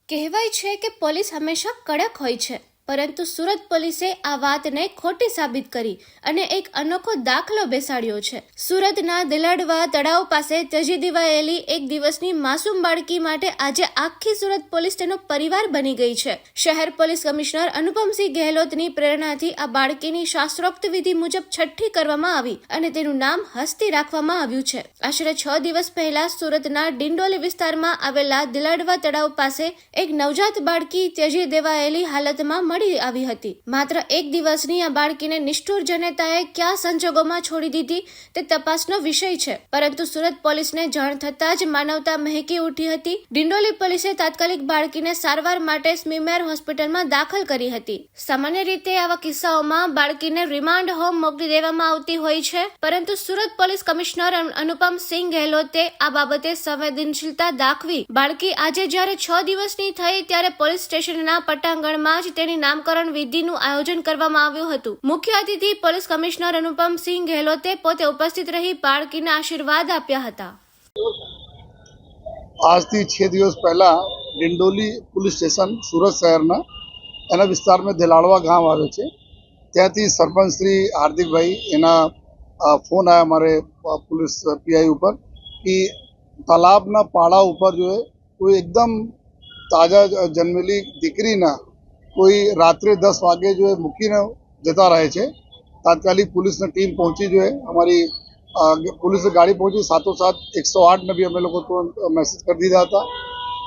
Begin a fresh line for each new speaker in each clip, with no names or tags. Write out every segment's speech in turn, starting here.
કહેવાય છે કે પોલીસ હંમેશા કડક હોય છે, પરંતુ સુરત પોલીસે આ વાતને ખોટી સાબિત કરી અને એક અનોખો દાખલો બેસાડ્યો છે। સુરતના દિલાડવા તળાવ પાસે ત્યજી દેવાયેલી એક દિવસની માસૂમ બાળકી માટે આજે આખી સુરત પોલીસ તેનો પરિવાર બની ગઈ છે। શહેર પોલીસ કમિશનર અનુપમસિંહ ગહેલોતની પ્રેરણાથી આ બાળકીની શાસ્ત્રોક્ત વિધિ મુજબ છઠ્ઠી કરવામાં આવી અને તેનું નામ હસ્તી રાખવામાં આવ્યું છે। આશરે 6 દિવસ પહેલા સુરતના ડિંડોલી વિસ્તારમાં આવેલા દિલાડવા તળાવ પાસે એક નવજાત બાળકી ત્યજી દેવાયેલી હાલતમાં મળી આવી હતી। માત્ર એક દિવસની આ બાળકીને નિષ્ઠુર જનતાએ કયા સંજોગોમાં છોડી દીધી તે તપાસનો વિષય છે, પરંતુ સુરત પોલીસને જાણ થતાં જ માનવતા મહેકી ઉઠી હતી। ડિંડોલી પોલીસે તાત્કાલિક બાળકીને સારવાર માટે સ્મીમેર હોસ્પિટલમાં દાખલ કરી હતી। સામાન્ય રીતે આવા કિસ્સાઓમાં બાળકીને રિમાન્ડ હોમ મોકલી દેવામાં આવતી હોય છે, પરંતુ સુરત પોલીસ કમિશનર અનુપમસિંહ ગહેલોતે આ બાબતે સંવેદનશીલતા દાખવી બાળકી આજે જ્યારે 6 દિવસની થઈ ત્યારે પોલીસ સ્ટેશનના પટાંગણમાં જ તેની નામકરણ વિધિનું આયોજન કરવામાં આવ્યું હતું। મુખ્ય અતિથિ પોલીસ કમિશનર અનુપમસિંહ ગહેલોતે પોતે ઉપસ્થિત રહી બાળકીને આશીર્વાદ આપ્યા હતા।
આજથી 6 દિવસ પહેલા ડિંડોલી પોલીસ સ્ટેશન સુરત શહેરના એના વિસ્તારમાં દિલાડવા ગામ આવે છે, ત્યાંથી સરપંચ શ્રી હાર્દિકભાઈ એના ફોન આવ્યા અમારે पुलिस पीआई ऊपर कि तालाबना पाड़ा ऊपर जो है कोई एकदम ताज़ा जन्मेली दीकरी ना कोई रात्रे 10 वागे जो है मूकीने जता रहे छे। तात्कालिक पुलिस ने टीम पहुंची जो है हमारी पुलिस गाड़ी पहुंची, साथ 108 ने भी हमें लोगों तुरंत मैसेज कर दिया था।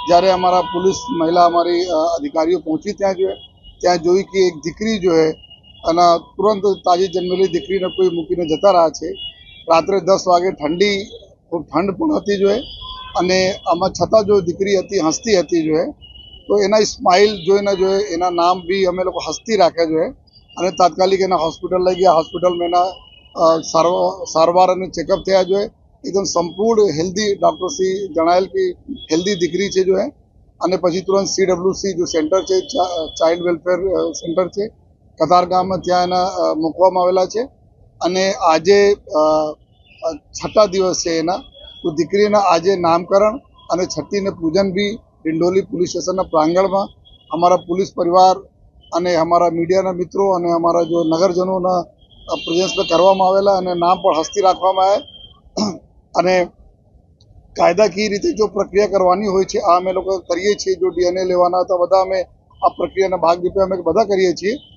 જ્યારે हमारा पुलिस महिला हमारी अधिकारियों पहुंची ત્યાં जो है ત્યાં જોઈ कि एक दीकरी जो है અને तुरंत ताजी जन्मेली दीकरी ने कोई मूकीने जता रहा है। रात्रे 10 वागे ठंडी खूब ठंड पण हती जो है અને આમાં છતાં જો દીકરી હતી હસતી હતી જો તો એના સ્માઇલ જોઈને જો એના નામ બી અમે લોકો હસતી રાખ્યા જો અને તાત્કાલિક એના હોસ્પિટલ લઈ ગયા। હોસ્પિટલમાં એના સારવાર અને ચેકઅપ થયા જો એકદમ સંપૂર્ણ હેલ્ધી ડૉક્ટર શ્રી જણાયેલ કે હેલ્ધી દીકરી છે જો અને પછી તુરંત CWC જો સેન્ટર છે ચાઇલ્ડ વેલફેર સેન્ટર છે કતારગામમાં ત્યાં એના મૂકવામાં આવેલા છે અને આજે 6ઠા દિવસ છે એના તો દીકરીના આજે નામકરણ અને છઠ્ઠીને પૂજન भी ડિંડોલી પોલીસ સ્ટેશનના પ્રાંગણમાં અમારા પોલીસ પરિવાર અને અમારા મીડિયાના મિત્રો અને અમારા જો નગરજનોના પ્રેઝન્સમાં કરવામાં આવેલા અને નામ પણ હસ્તી રાખવામાં આવે અને કાયદાકીય રીતે જો પ્રક્રિયા કરવાની હોય છે આ અમે લોકો કરીએ છીએ। જો DNA લેવાના હતા બધા અમે આ પ્રક્રિયાના ભાગરૂપે અમે બધા કરીએ છીએ।